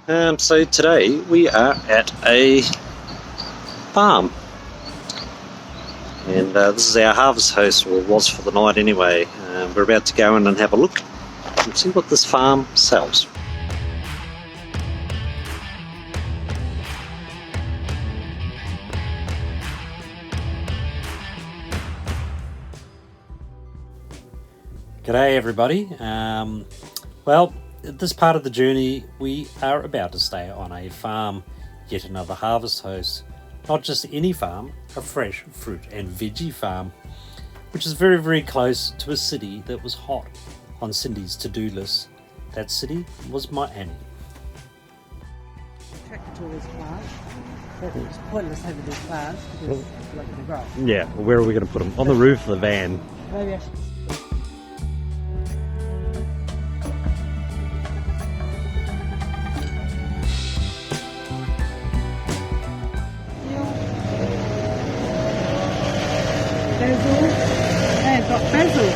So today we are at a farm, and this is our harvest house, or was for the night anyway. We're about to go in and have a look and see what this farm sells. G'day everybody. Well, at this part of the journey we are about to stay on a farm, yet another harvest house. Not just any farm, a fresh fruit and veggie farm, which is very, very close to a city that was hot on Cindy's to-do list. That city was Miami. Tractor tool is plant, but it's pointless having these plants because it's not going to grow. Yeah, where are we going to put them? On the roof of the van. Maybe I should. Basil. Hey, I've got basil.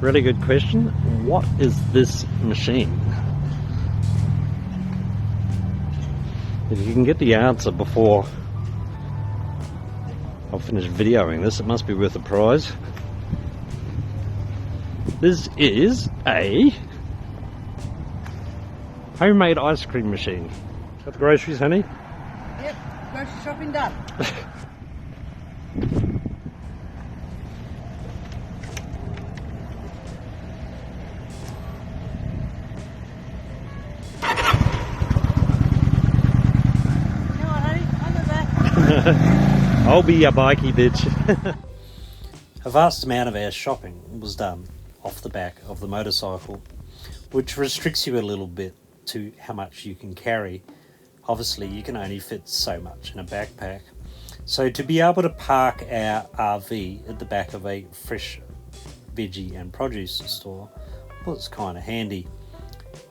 Really good question. What is this machine? If you can get the answer before I'll finish videoing this, it must be worth a prize. This is a homemade ice cream machine. Got the groceries, honey? Yep, grocery shopping done. Come on, honey, I'll go back. I'll be your bikey bitch. A vast amount of our shopping was done off the back of the motorcycle, which restricts you a little bit to how much you can carry. Obviously, you can only fit so much in a backpack. So to be able to park our RV at the back of a fresh veggie and produce store was kind of handy.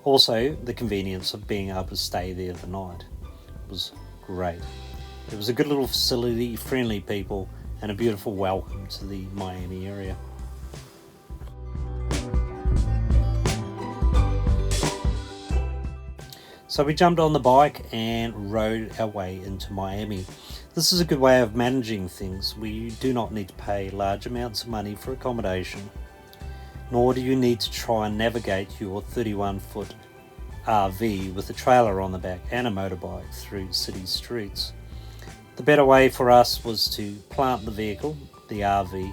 Also, the convenience of being able to stay there the night was great. It was a good little facility, friendly people, and a beautiful welcome to the Miami area. So we jumped on the bike and rode our way into Miami. This is a good way of managing things. We do not need to pay large amounts of money for accommodation, nor do you need to try and navigate your 31-foot RV with a trailer on the back and a motorbike through city streets. The better way for us was to plant the vehicle, the RV,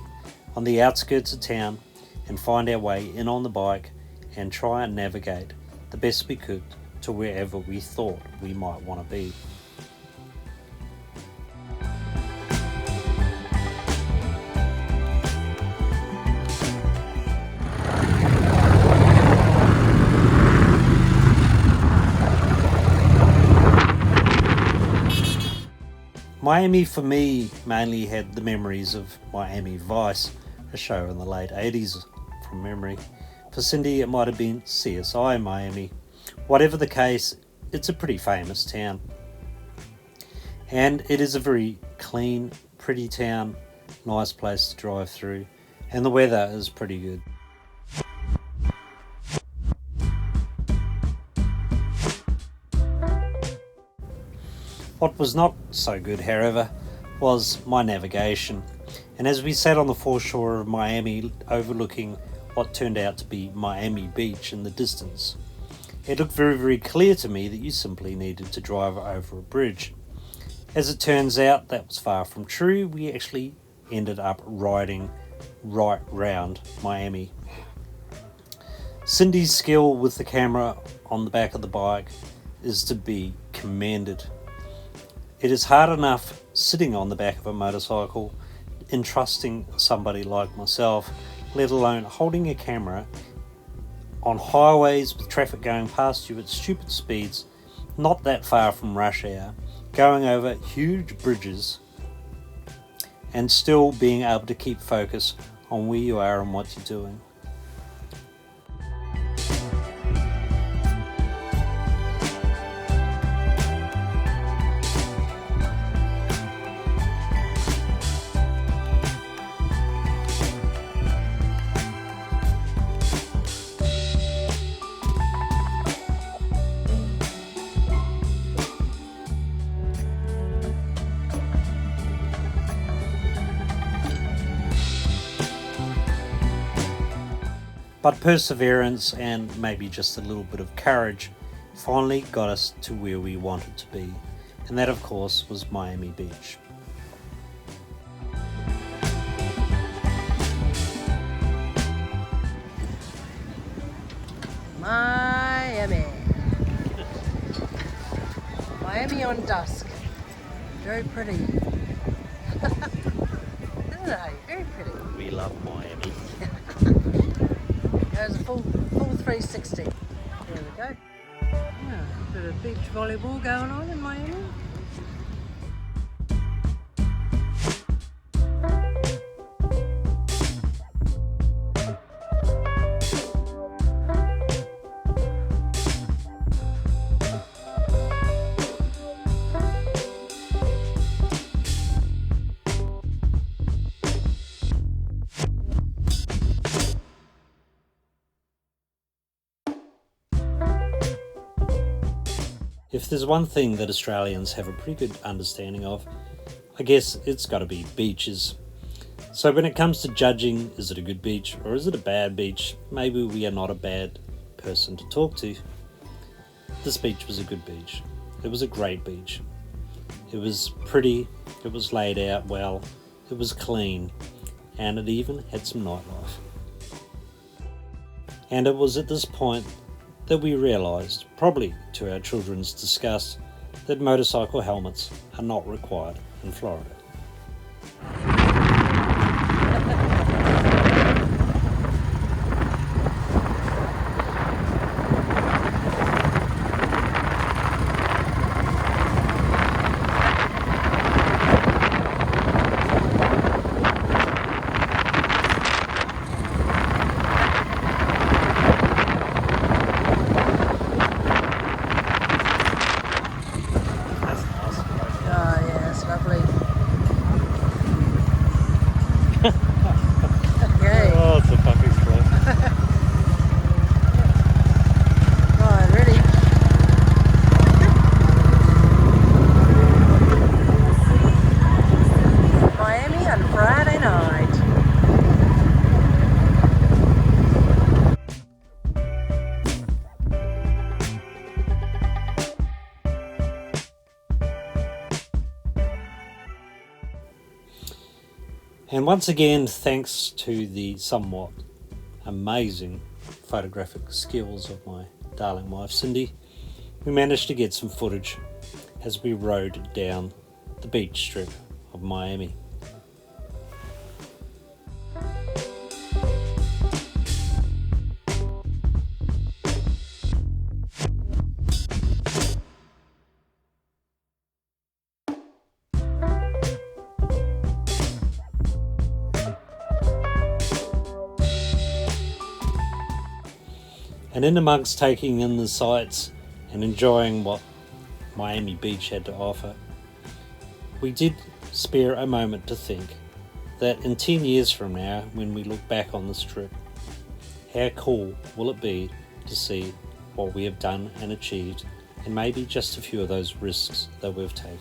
on the outskirts of town and find our way in on the bike and try and navigate the best we could to wherever we thought we might want to be. Miami for me mainly had the memories of Miami Vice, a show in the late 80s from memory. For Cindy it might have been CSI Miami. Whatever the case, it's a pretty famous town. And it is a very clean, pretty town, nice place to drive through, and the weather is pretty good. What was not so good, however, was my navigation. And as we sat on the foreshore of Miami, overlooking what turned out to be Miami Beach in the distance, it looked very, very clear to me that you simply needed to drive over a bridge. As it turns out, that was far from true. We actually ended up riding right round Miami. Cindy's skill with the camera on the back of the bike is to be commended. It is hard enough sitting on the back of a motorcycle, entrusting somebody like myself, let alone holding a camera on highways with traffic going past you at stupid speeds, not that far from rush hour, going over huge bridges, and still being able to keep focus on where you are and what you're doing. But perseverance and maybe just a little bit of courage finally got us to where we wanted to be. And that, of course, was Miami Beach. Miami. Miami on dusk. Very pretty. Isn't it? Very pretty. We love Miami. Goes a full 360. There we go. Yeah, bit of beach volleyball going on in Miami. If there's one thing that Australians have a pretty good understanding of, I guess it's got to be beaches. So when it comes to judging, is it a good beach or is it a bad beach, maybe we are not a bad person to talk to. This beach was a good beach. It was a great beach. It was pretty, it was laid out well, it was clean, and it even had some nightlife. And it was at this point that we realised, probably to our children's disgust, that motorcycle helmets are not required in Florida. Oh yeah, it's lovely. Okay. Oh, it's a fucking spot. Right, ready? Miami on Friday night. And once again, thanks to the somewhat amazing photographic skills of my darling wife Cindy, we managed to get some footage as we rode down the beach strip of Miami. And in amongst taking in the sights and enjoying what Miami Beach had to offer, we did spare a moment to think that in 10 years from now, when we look back on this trip, how cool will it be to see what we have done and achieved, and maybe just a few of those risks that we've taken.